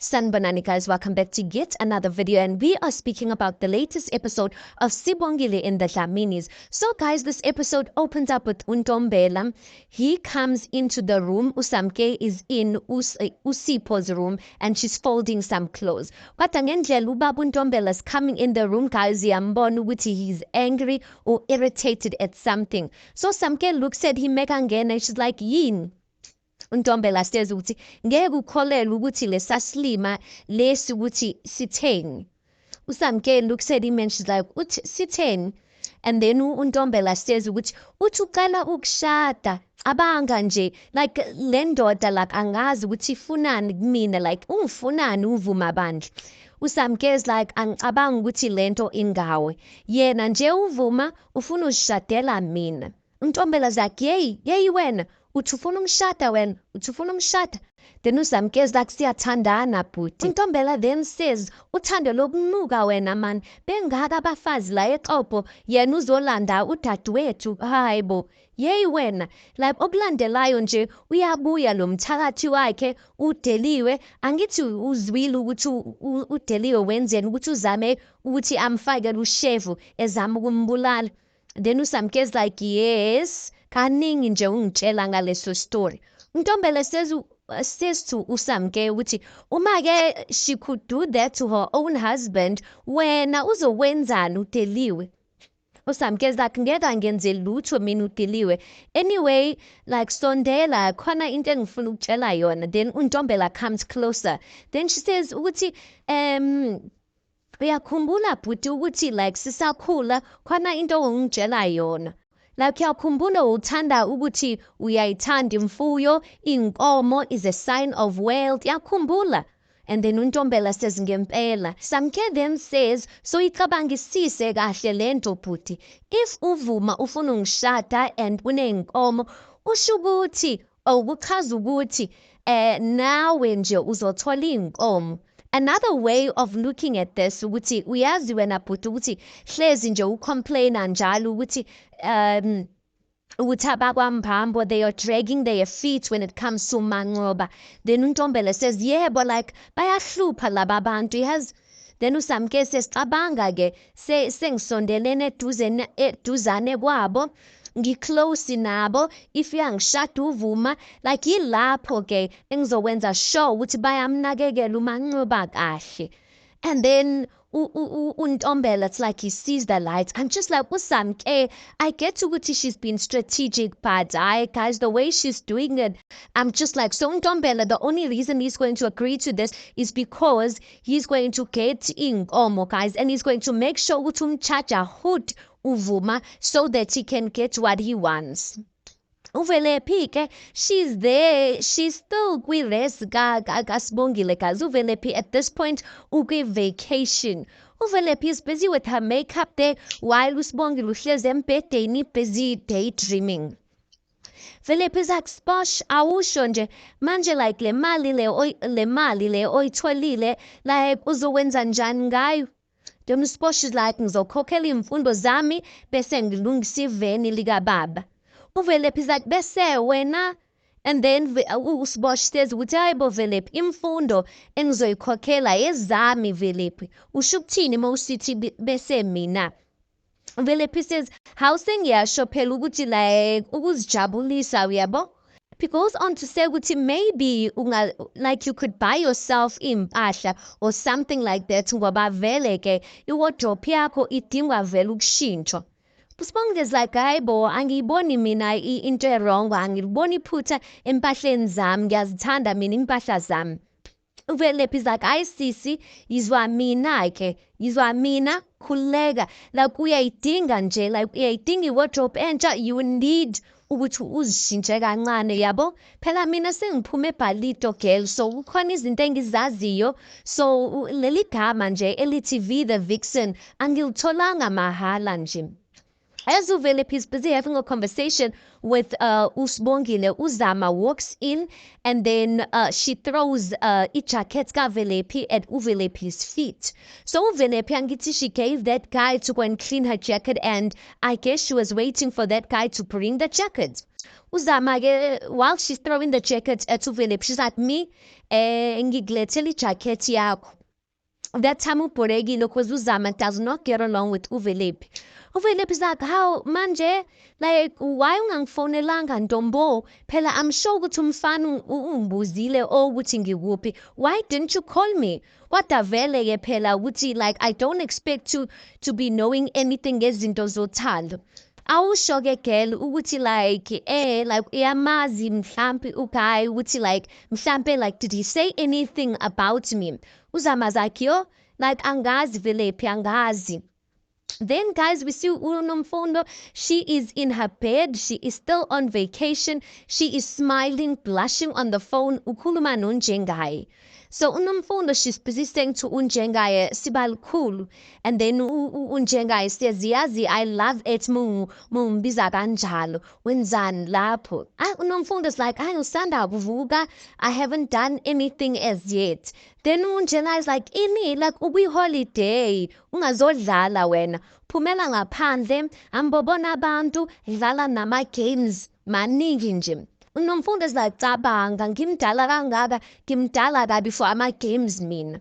Sanibonani guys, welcome back to yet another video, and we are speaking about the latest episode of Sibongile in the Dlaminis. So guys, this episode opens up with Untombela. He comes into the room. Usamke is in Usipho's room and she's folding some clothes. But ngendlela ubaba Untombela is coming in the room, guys, yambona ukuthi he's angry or irritated at something. So Samke looks at him and she's like, yin. Untombela says ukuthi ngeke ukholelwe ukuthi lesasilima lesi ukuthi sitheni. Usamke looks at him and she's like, uthi sitheni? And then Untombela says ukuthi uthi uqala ukushada abanga nje, like le ndoda like angazi ukuthi ifunani kumina, like ungifunani uvuma bandla. Usamke is like angicabanga ukuthi lento ingawe, yena nje uvuma ufuna uzishadela mina. Untombela is like, yey wena uthi ufuna umshada wena, uthi ufuna umshada. Then Usamke is like, siyathandana bhuti. Untombela then says, uthando lokunuka wena man, bengaka abafazi la eXhobo, yena uzolanda udadewethu, hayibo. Yey wena, like okulandelayo nje uyabuya lo mthakathi wakhe uDeliwe, angithi uzwile ukuthi uDeliwe wenzeni ukuthi uzame ukuthi amfakele ushevu ezama ukumbulala. Then Usamke is like, yes, kaningi nje ungitshela ngaleso story. Untombela says to Usamke ukuthi uma-ke she could do that to her own husband, wena uzowenzani uDeliwe? Usamke is like, ngeke angenze lutho mina uDeliwe. Anyway, like sondela khona into engifuna ukutshela yona. Then Untombela comes closer. Then she says ukuthi uyakhumbula bhuti ukuthi like sisakhula khona into ongitshela yona. Like uyakhumbula uthanda ukuthi uyayithanda imfuyo, inkomo is a sign of wealth. Uyakhumbula? And then Untombela says ngempela. Samke then says, so icabangisise kahle lento bhuti. If uvuma ufuna ungishada and unenkomo, usho ukuthi kuchaza ukuthi nawe nje uzothola inkomo. Another way of looking at this ukuthi uyazi wena bhuti ukuthi hlezi nje ucomplaina njalo ukuthi abakwaMphambo, they are dragging their feet when it comes to Manqoba. Then Untombela says, yebo, like bayahlupha laba bantu. Then Usamke says, cabanga-ke sengisondelene eduzane kwabo, ngiclose nabo, if uyangishada uvuma, like yilapho-ke engizokwenza sure ukuthi bayamnakekela uManqoba kahle. And then Untombela, it's like he sees the light. I'm just like, Usamke, I get to ukuthi she's been strategic, but guys, the way she's doing it, I'm just like, so Untombela, the only reason he's going to agree to this is because he's going to get inkomo, guys, and he's going to make sure ukuthi umchaja hood uvuma so that he can get what he wants. Uvelephi-ke, she's there, she's still kwi-rest kaSibongile, guys. Uvelephi at this point ukwi-vacation. Uvelephi is busy with her makeup there while uSibongile uhlezi embhedeni busy daydreaming. Velephi is like, Sposh, awusho nje manje like le mali le oyitholile like uzowenza njani ngayo? Then uSposh is like, ngizokhokhela imfundo zami bese ngilungisa iveni likababa. Uvelephi is like, bese wena. And then uSposh says ukuthi hayibo Velephi, imfundo engizoyikhokhela ezami Velephi. Usho ukuthini mawusithi bese mina? Velephi says, how sengiyasho phela ukuthi like ukuzijabulisa uyabo? He goes on to say ukuthi maybe like you could buy yourself impahla or something like that ngoba vele-ke iwardrobe yakho idingwa vele ukushintshwa. uSibongile is like, hayibo, angiyiboni mina into wrong, angiliboni iphutha empahleni zami, ngiyazithanda mina impahla zami. Uvelephi is like, hayi sisi, yizwa mina-ke, yizwa mina, khuleka, like uyayidinga nje, like uyayidinga iwardrobe entsha, you need ukuthi uzishintshe kancane yabo. Phela mina sengiphume eBhalito girl, so kukhona izinto engizaziyo, so leli gama nje elithi V the Vixen angilitholanga mahala nje. As Uvelephi is busy having a conversation with uSibongile, Uzama walks in and then she throws ijacket kaVelephi at Uvelephi's feet. So Uvelephi angithi she gave that guy to go and clean her jacket, and I guess she was waiting for that guy to bring the jacket. Uzama-ke, while she's throwing the jacket at uVelep, she's like, me, ngikulethela ijacket yakho. That time uBhorekile, cause uZama does not get along with uVelep. uVelep is like, how manje? Like, why ungangifonelanga ntombo? Phela I'm sure ukuthi umfana ungibuzile ukuthi ngikuphi. Why didn't you call me? Kodwa vele-ke phela ukuthi like I don't expect to be knowing anything ngezinto zothando. Awusho-ke girl ukuthi like uyamazi mhlampe uguy ukuthi like mhlampe like did he say anything about me? Uzama zakho like angazi Velephi angazi. Then guys, we see uNomfundo. She is in her bed. She is still on vacation. She is smiling, blushing on the phone. Ukhuluma noNjengaye. So uNomfundo, she's busy saying to uNjengaye, Sibal cool. And then uNjengaye says, Yazi, I love it mumbiza kanjalo. Wenzani lapho. uNomfundo's like, usanda kuvuka. I haven't done anything as yet. Then uNjengaye is like, ini, like ubi holiday. Ungazodlala wena. Phumela ngaphandle, ambobona abantu, dlala nama-games, maningi nje. uNomfundo is like, cabanga, ngimdala kangaka, ngimdala kabi for ama-games mina.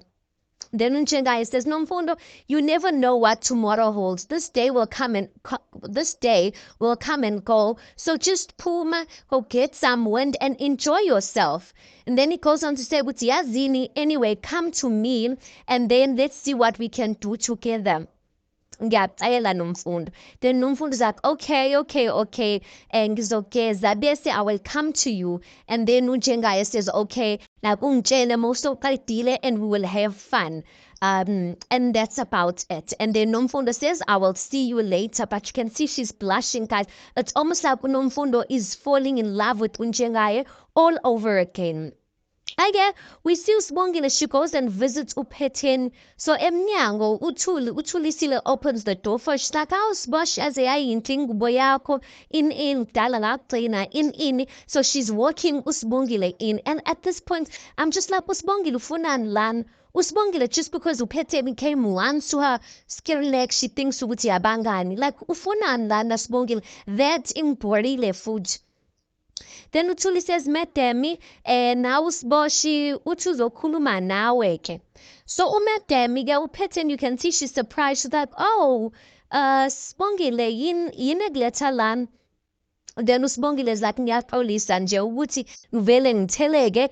Then uNjengaye says, Nomfundo, you never know what tomorrow holds. This day will come and go. So just phuma, go get some wind and enjoy yourself. And then he goes on to say, Yazini, anyway, come to me and then let's see what we can do together. Ngiyacela Nomfundo. Then Nomfundo is like, okay. Ngizogeza bese I will come to you. And then uNjengaye says, okay, like ungitshele mawusuqedile and we will have fun. And that's about it. And then Nomfundo says, I will see you later. But you can see she's blushing, guys. It's almost like Nomfundo is falling in love with uNjengaye all over again. Again, we see uSibongile, she goes and visits uPhetheni. So emnyango uThulisile opens the door for her. She's like, Sibosh aze yayinhle ingubo yakho in kudala ngagcina in. So she's walking uSibongile in. And at this point, I'm just like, uSibongile ufunani lana? uSibongile, just because uPhetheni came once to her like she thinks ukuthi yabangani. Like ufunani lana Sibongile? That ingibhorile futhi. Then uThuli says, Madam, now uSiboshi uthi uzokhuluma nawe ke. So uMadam ke uPhetheni, you can see she's surprised. She's like, oh, Sibongile yini ekuletha lana? Then uSibongile is like, ngiyaxolisa nje ukuthi ngivele ngitheleke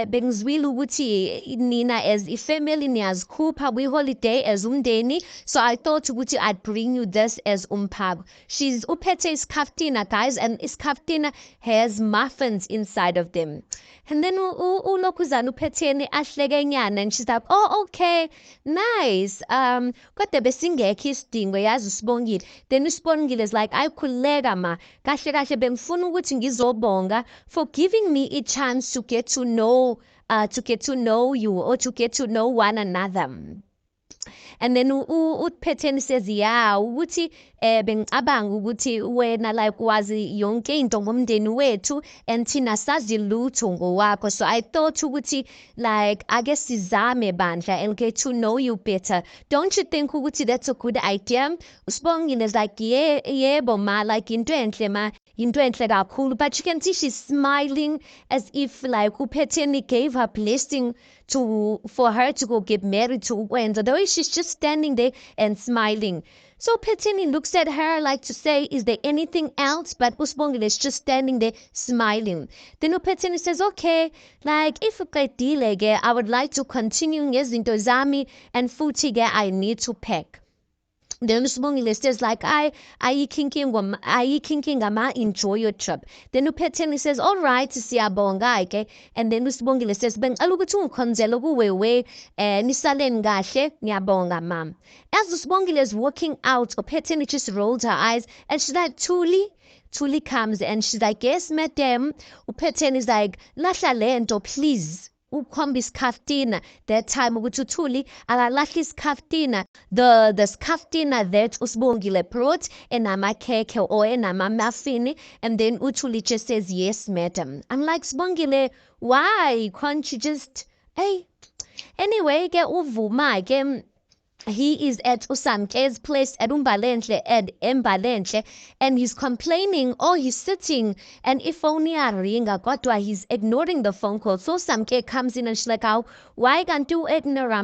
bengizwile ukuthi nina as ifamily niyazikhupha kwi-holiday as umndeni, so I thought ukuthi I'd bring you this as umphako. She's uphethe iskaftina, guys, and iskaftina has muffins inside of them. And then ulokhuzana uPhetheni ahlekenyana and she's like, oh, okay, nice. Kodwa besingekho isidingo yazi uSibongile. Then uSibongile is like, ayikhululeka ma. Kahle bengifuna ukuthi ngizobonga for giving me a chance to get to know you or to get to know one another. And then uPhetheni says, yeah, ukuthi bengicabanga ukuthi wena like wazi yonke into ngomndeni wethu and thina sazi lutho ngowakho. So I thought ukuthi like ake sizame bandla and get to know you better. Don't you think ukuthi that's a good idea? uSibongile is like, yebo ma, like into enhle ma. Into enhle kakhulu. But you can see she's smiling as if like uPhetheni gave her blessing for her to go get married to Wenza. The way she's just standing there and smiling. So Phetheni looks at her like to say, is there anything else? But uSibongile is just standing there smiling. Then uPhetheni says, okay, like if uqedile, I would like to continue ngezinto zami and futhi I need to pack. Then uSibongile says like, ayikho ngama, enjoy your trip. Then uPhetheni says, all right, siyabonga ke. And then uSibongile says, bengicela ukuthi ungikhonzele kuwewe nisaleni kahle, ngiyabonga mama. As uSibongile is walking out, uPhetheni just rolled her eyes and she's like, Thuli comes and she's like, yes, madam. uPhetheni is like, lahla lento, please. Ukhomba iskaftina. That time ukuthi uThuli akalahla iskaftina. The skaftina that uSibongile brought enamakhekhe or enamamuffin, and then uThuli just says, yes, madam. I'm like, Sibongile, why can't you just, hey? Anyway, uvuma ke he is at Usamke's place at Umbalenhle and Mbalenhle, and he's complaining, or he's sitting, and if only a ringa kodwa he's ignoring the phone call. So Samke comes in and she's like, "Oh, why can't you ignore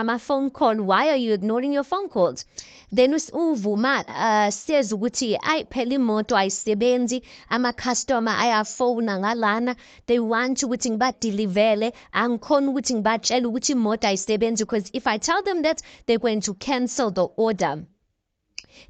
my phone call? Why are you ignoring your phone calls?" Then uvuma says ukuthi ayi phela imoto ayisebenzi, ama-customer ayafona ngalana, they want ukuthi ngibadilivele, angikhona ukuthi ngibatshele ukuthi imoto ayisebenzi, because if I tell them that, they're going to cancel the order.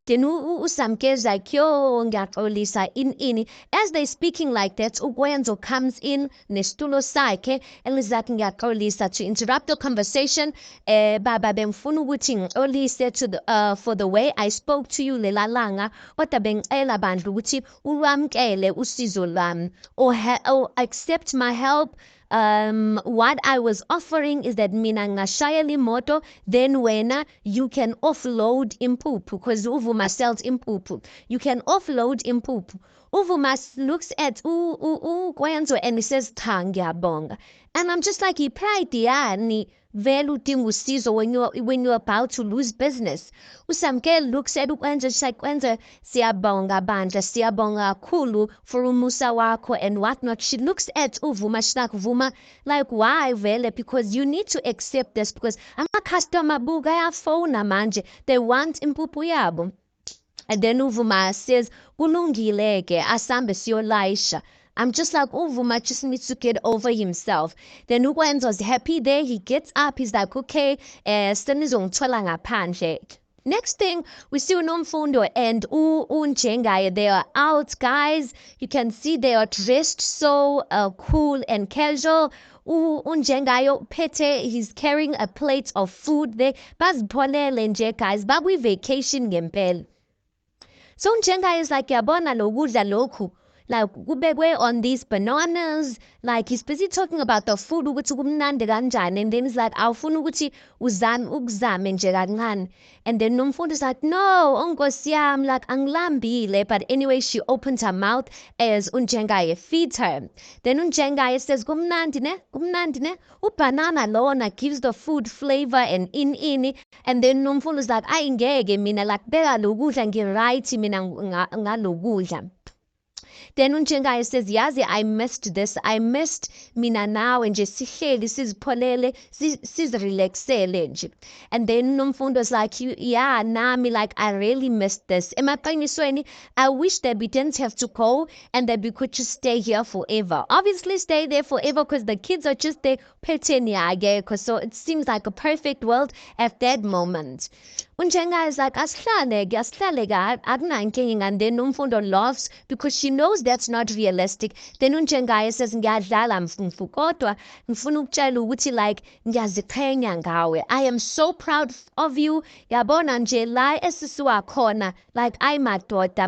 Then uSamke's like, yo, ngiyaxolisa ini. As they speaking like that, uKwenzo comes in nesitulo sakhe and is like, ngiyaxolisa, to interrupt the conversation. Baba bengifuna ukuthi ngixolise to the for the way I spoke to you lela langa, kodwa bengicela bandla ukuthi ulwamkele usizo lwami, or accept my help. What I was offering is that mina ngashaya limoto, then wena you can offload impuphu, because uvuma sells impuphu. You can offload impuphu. Uvuma looks at Kwenzo and he says, "Cha, ngiyabonga." And I'm just like, pride yani vele udinga usizo when you're about to lose business. Usamke looks at Kwenzo, she's like, "Kwenzo, siyabonga bandla, siyabonga kakhulu for umusa wakho and whatnot." She looks at Uvuma, she's like, "Vuma, like why vele? Because you need to accept this, because ama-customer buka ayafona manje, they want impuphu yabo." And then Uvuma says, "Kulungile ke, asambe siyolayisha." I'm just like, Uvuma just needs to get over himself. Then Ukwenzo's happy there. He gets up. He's like, okay, senizongithola ngaphandle. Next thing, we see uNomfundo and uNjengaya. They are out, guys. You can see they are dressed so cool and casual. uNjengayo Pete, he's carrying a plate of food there. Bazipholele nje, guys. Babu vacation ngempela. So Njenga is like, yabona lo kudla lokhu, like kubekwe on these bananas, like he's busy talking about the food ukuthi kumnandi kanjani, and then he's like, awufuna ukuthi ukuzame nje kancane. And then Nomfundo is like, no, Nkosi yami, like angilambile. But anyway, she opens her mouth as uNjengaya feeds her. Then uNjengaya says, kumnandi ne, ubanana lona gives the food flavor and ini. And then Nomfundo is like, ngeke mina, like beka lo kudla ngi-right mina ngalo kudla. Then uNjengaya says, yazi, I missed this. I missed mina nawe nje sihleli sizipholele sizirelaxele nje. And then Nomfundo's like, yeah, nami, like I really missed this. Emaqinisweni, I wish that we didn't have to go and that we could just stay here forever. Obviously stay there forever because the kids are just there because so it seems like a perfect world at that moment. uNjengaya is like, asihlale akunankinga. And then Nomfundo laughs because she knows that's not realistic. Then uNjengaya says, ngiyadlala mfumfu kodwa ngifuna ukutshela ukuthi like ngiyaziqhenya ngawe. I am so proud of you. Yabona nje la esisuka khona, like I'm madoda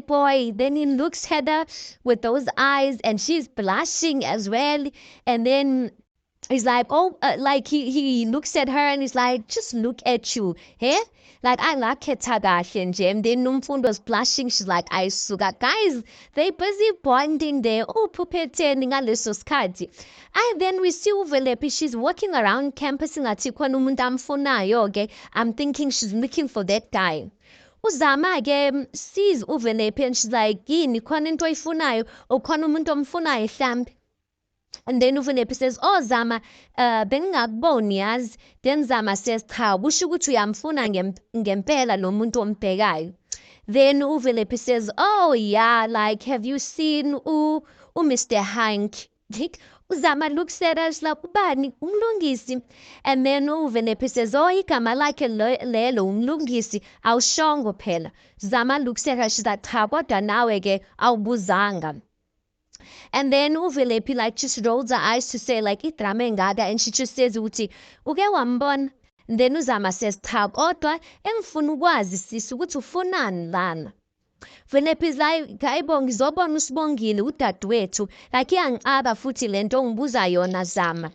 boy. Then he looks at her with those eyes and she's blushing as well. And then he's like, oh, like he looks at her and he's like, just look at you, hey? Like, I like it, and then Nomfundo's blushing. She's like, I suga. Guys, they busy bonding there. Oh, pupeteni ngaleso skadi. And then we see Uvelepi. She's walking around campus ngathi khona umuntu amfunayo, okay? I'm thinking she's looking for that guy. Uzama sees Uvelepi and she's like, yini khona into oyifunayo, or khona umuntu omfunayo mhlambe. And then Uvelepi says, oh Zama, bengingakuboni yazi. Then Zama says, cha, kusho ukuthi uyamfuna ngempela lo muntu ombhekayo. Then Uvelepi says, oh yeah, like have you seen Mr. Hank? Uzama looks at us like, ubani umlungisi. And then Uvelepi says, oh igama lakhe lelo umlungisi awushongo phela. Zama looks at her, she's like, cha kodwa nawe ke awubuzanga. And then Uvelepi like just rolls her eyes to say like idrama engaka, and she just says ukuthi uke wambona. And then Uzama says, cha kodwa engifuna ukwazi sisi ukuthi ufunani lana. Velepi is like, hayibo ngizobona usibongile udadewethu, like iyangiqaba futhi lento ongibuza yona Zama.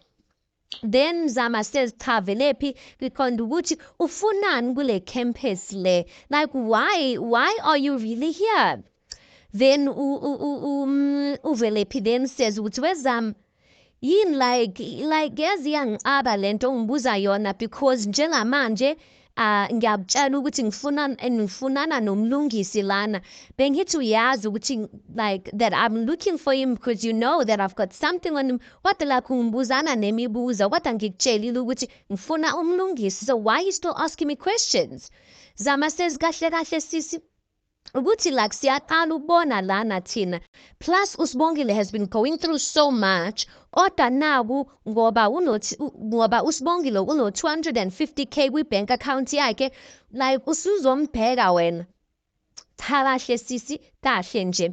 Then Zama says, cha Velepi, ngiqonda ukuthi ufunani kule campus le, like why are you really here? Then Uvelepi then says, where's yini like yazi yangiaba lento ngibuza yona because njengamanje ngiyakutshela ukuthi ngifunana nomlungisi lana bengithi uyazi ukuthi like that I'm looking for him because you know that I've got something on him what like ungibuzana nemibuzo what angikutshelile ukuthi ngifuna umlungisi so why you still asking me questions zama says kahle kahle sisi ukuthi like siyaqala ubona lana thina plus uSibongile has been going through so much kodwa naku ngoba uSibongile uno 250k kwi-bank account yakhe like usuzombheka wena cha kahle sisi kahle nje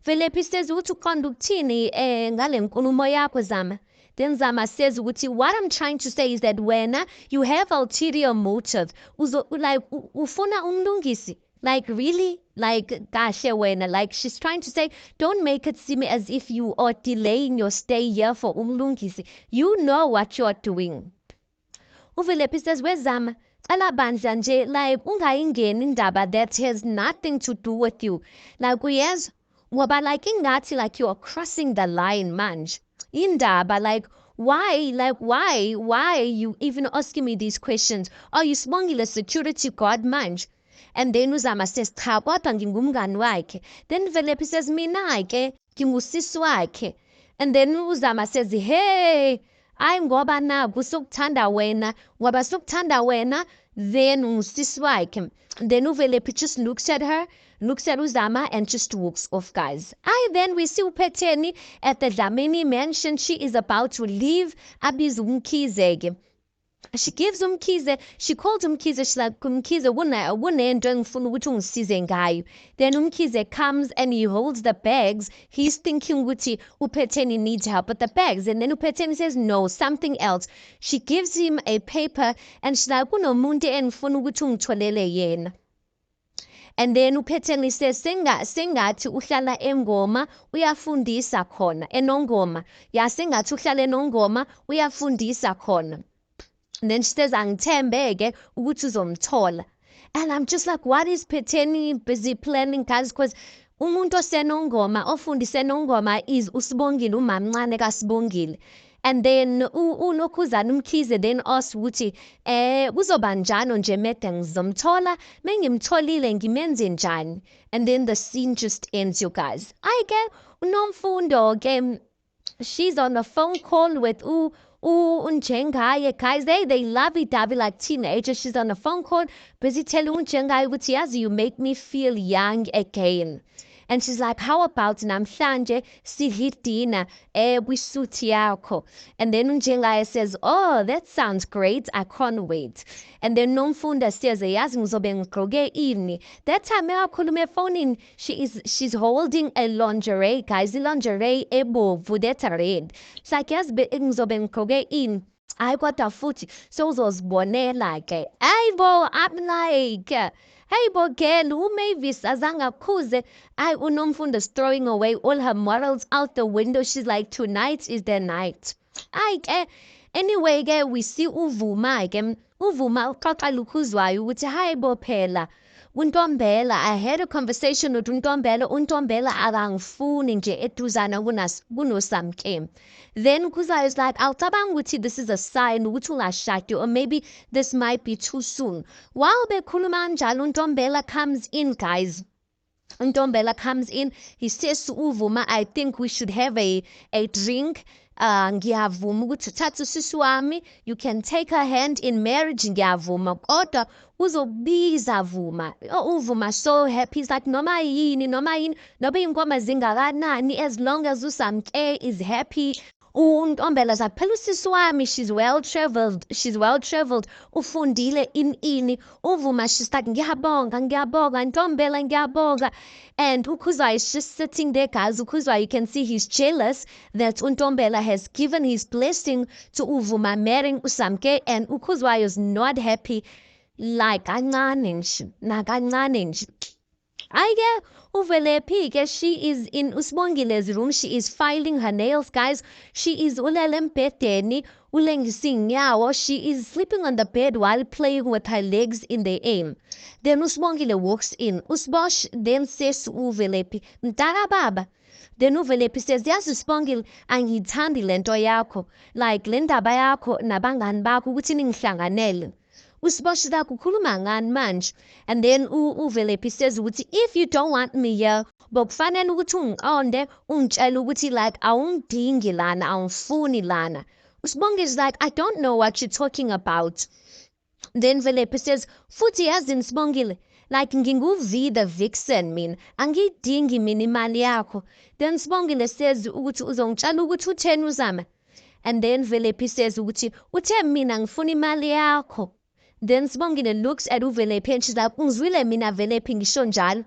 Philippi says ukuthi uqonda ukuthini ngale nkulumo yakho Zama then Zama says ukuthi what I'm trying to say is that wena you have ulterior motive like ufuna umlungisi like really like kahle wena like she's trying to say don't make it seem as if you are delaying your stay here for umlungisi you know what you are doing uVilephi says wezama cala bandla nje like ungayingeni indaba that has nothing to do with you like uyezwa ngoba like ingathi like you are crossing the line manje indaba like why are you even asking me these questions are you Sibongile security guard manje and then uZama says cha kodwa ngingumngani wakhe then Velephi says mina ke ngingusisi wakhe and then uZama says hey ayi ngoba naku sokuthanda wena ngoba sokuthanda wena then ungusisi wakhe then uVelephi just looks at uZama and just walks off guys then we see uPhetheni at the Dlamini mansion she is about to leave abiza uMkhize ke she gives Umkhize she called Umkhize she's like Umkhize kunento engifuna ukuthi ungisize ngayo then Umkhize comes and he holds the bags he's thinking ukuthi uPhetheni needs help with the bags and then uPhetheni says no something else she gives him a paper and she's like kunomuntu engifuna ukuthi ungitholele yena and then uPhetheni says sengathi uhlala eNgoma uyafundisa khona eNongoma yasengathi uhlala eNongoma uyafundisa khona and then she says angithembeke ukuthi uzomthola and I'm just like what is Phetheni busy planning guys because umuntu osenongoma ofundise eNongoma is uSibongile umamncane kaSibongile and then uNokhuzana uMkhize then asked ukuthi kuzoba njani nje mede ngizomthola mengimtholile ngimenze njani and then the scene just ends you guys ke uNomfundo ke she's on a phone call with uNjengaye guys they lovey-dovey like teenagers she's on a phone call busy telling uNjengaye ukuthi yazi you make me feel young again and she's like how about namhlanje sidle dinner kwisuthi yakho and then uNjengaye says oh that sounds great I can't wait and then Nomfunda says yazi ngizobe ngigqoke ini that time eyakhuluma efonini she's holding a lingerie guys lingerie ebovu that's red it's like yazi ngizobe ngigqoke ini hayi kodwa futhi sewuzozibonela ke ayibo I'm like hey bo girl uMavis azange akhuze uNomfunda's throwing away all her morals out the window she's like tonight is the night ke anyway ke we see uvuma uxoxa lukhuzwayo ukuthi hayi bo phela uNtombela I had a conversation with uNtombela akangifuni nje eduzana kunoSamke then Khuzwayo is like awucabanga ukuthi this is a sign ukuthi ungashadi or maybe this might be too soon while bekhuluma njalo uNtombela comes in guys uNtombela comes in he says to uVuma I think we should have a drink ngiyavuma ukuthi thatha usisi wami you can take her hand in marriage ngiyavuma kodwa uzobiza Vuma uVuma so happy he's like noma yini noba ingoma zingakanani as long as uSamke is happy uNtombela zathi phela usisi wami she's well traveled ufundile ini uVuma she's like ngiyabonga Ntombela ngiyabonga and uKhuzwayo is just sitting there guys uKhuzwayo you can see he's jealous that uNtombela has given his blessing to uVuma marrying uSamke and uKhuzwayo is not happy like kancane nje uVelephi ke she is in uSibongile's room she is filing her nails guys she is ulele embhedeni Ulengisinyawo, she is sleeping on the bed while playing with her legs in the air. Then uSibongile walks in. Usibosh then says to uVelaphi, "Mtaka baba." Then uVelaphi says, "Yazi uSibongile, angiyithandi lento yakho. Like le ndaba yakho nabangani bakho ukuthi ningihlanganele." Usibosh la kukhuluma ngani manje? And then uVelaphi says ukuthi, "If you don't want me here, bokufanele ukuthi ungiqonde ungitshele ukuthi like awungidingi lana, awungifuni lana." Usibongile is like, "I don't know what you're talking about." Then Velaphi says, "Futhi yazini Sibongile, like ngingu-V the vixen mina, angiyidingi mina imali yakho." Then Sibongile says ukuthi uzongitshela ukuthi utheni uZama. And then Velaphi says ukuthi uthe mina ngifuna imali yakho. Then Sibongile looks at uVelaphi and she's like, "Ungizwile mina Velaphi ngisho njalo?"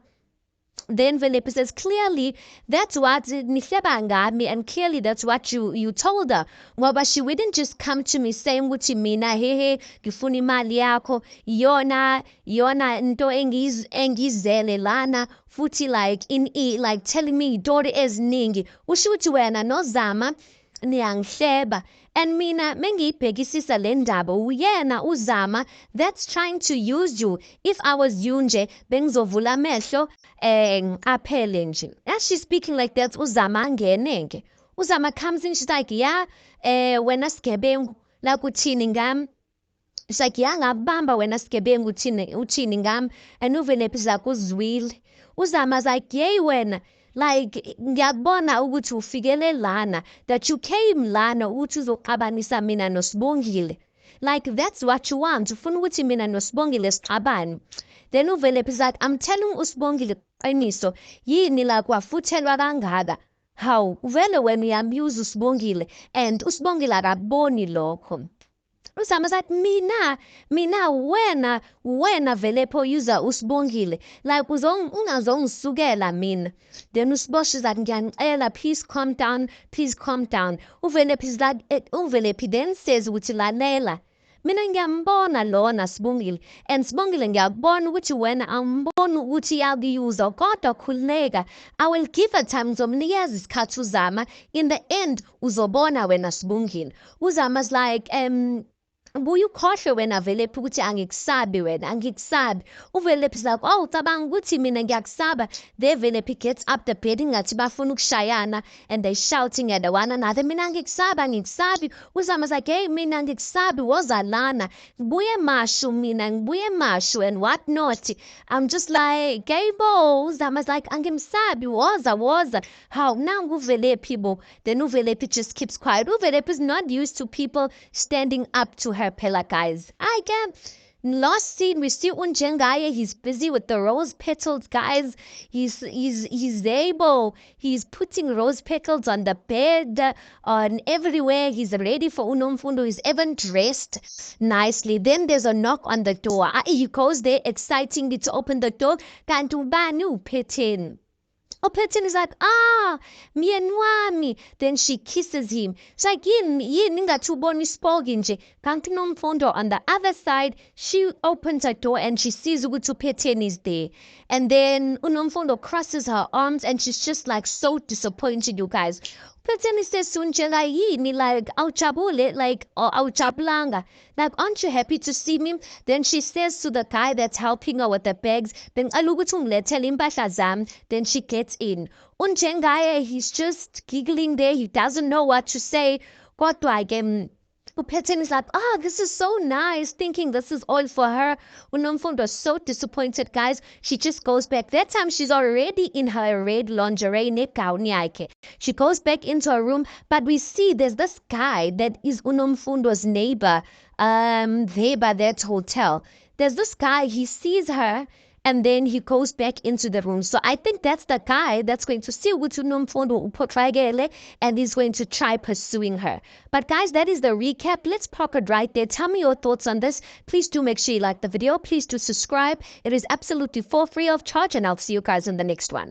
Then Velaphi says, "Clearly, that's what nihleba ngami, and clearly that's what you told her. Ngoba she wouldn't just come to me saying ukuthi mina hehe ngifuna imali yakho, yona into engizele lana, futhi like telling me iy'tori eziningi. Usho ukuthi wena noZama niyangihleba. And mina mengiyibhekisisa le ndaba uyena uZama that's trying to use you. If I was you nje bengizovula amehlo ngiqaphele nje." As she's speaking like that, uZama angene-ke. uZama comes in, she's like, "Yeah, wena sigebengu, like uthini ngami?" She's like, "Yeah, ngakubamba wena sigebengu, uthini ngami?" And uVelaphi is like, "Uzwile." uZama's like, "Yey wena, like ngiyabona ukuthi ufikele lana, that you came lana ukuthi uzoxabanisa mina noSibongile. Like that's what you want. Ufuna ukuthi mina noSibongile sixabane." Then uVelaphi is like, "I'm telling uSibongile iqiniso, yini la kwafuthelwa kangaka? Hawu, vele wena uyamuse uSibongile and uSibongile akaboni lokho." uZama's like, mina wena Velaphi oyuza uSibongile, like ungazongisukela mina." Then uSibosh is like, "Ngiyanicela, please calm down, please calm down." uVelaphi is like, uVelaphi then says ukuthi lalela, mina ngiyambona lona Sibongile, and Sibongile ngiyakubona ukuthi wena awumboni ukuthi iyakuyuza, kodwa khululeka, I will give her time, ngizomnikeza isikhathi uZama, in the end uzobona wena Sibongile. uZama's like, "Buye ukhohlwe wena Velaphi ukuthi angikusabi wena, angikusabi." uVelaphi is like, "Oh, ucabanga ukuthi mina ngiyakusaba?" There Velaphi gets up the bed ingathi bafuna ukushayana and they shouting at one another, "Mina angikusabi, angikusabi." uZama's like, "Hey, mina angikusabi, woza lana, ngibuye mashu mina, ngibuye mashu and what not." I'm just like, "Hey bo." uZama's like, "Angimsabi, woza." How now uVelaphi bo? Then uVelaphi just keeps quiet. uVelaphi is not used to people standing up to her pillar, guys. I can. Last scene we see Unjengaye, he's busy with the rose petals, guys. He's putting rose petals on the bed, on everywhere. He's ready for uNomfundo. He's even dressed nicely. Then there's a knock on the door. He goes there excitingly to open the door. Kanti ubani uphethe? uPatton is like, myeni wami. Then she kisses him. She's like, yini ningathi ubona isipoki nje. Kanti uNomfundo on the other side, she opens her door and she sees ukuthi uPatton is there. And then uNomfundo crosses her arms and she's just like so disappointed, you guys. uPatton says to Unjenga, yini, like, awujabule, like, or awujabulanga. Like, aren't you happy to see me? Then she says to the guy that's helping her with the bags, then Then she gets in. Unjenga, he's just giggling there. He doesn't know what to say. Kodwa uPatton is like, this is so nice, thinking this is all for her. uNomfundo is so disappointed, guys. She just goes back. That time, she's already in her red lingerie. She goes back into her room, but we see there's this guy that is uNomfundo's neighbor there by that hotel. There's this guy, he sees her, and then he goes back into the room. So I think that's the guy that's going to see ukuthi uNomfundo uPhothwakele and he's going to try pursuing her. But guys, that is the recap. Let's park it right there. Tell me your thoughts on this. Please do make sure you like the video. Please do subscribe. It is absolutely for free of charge, and I'll see you guys in the next one.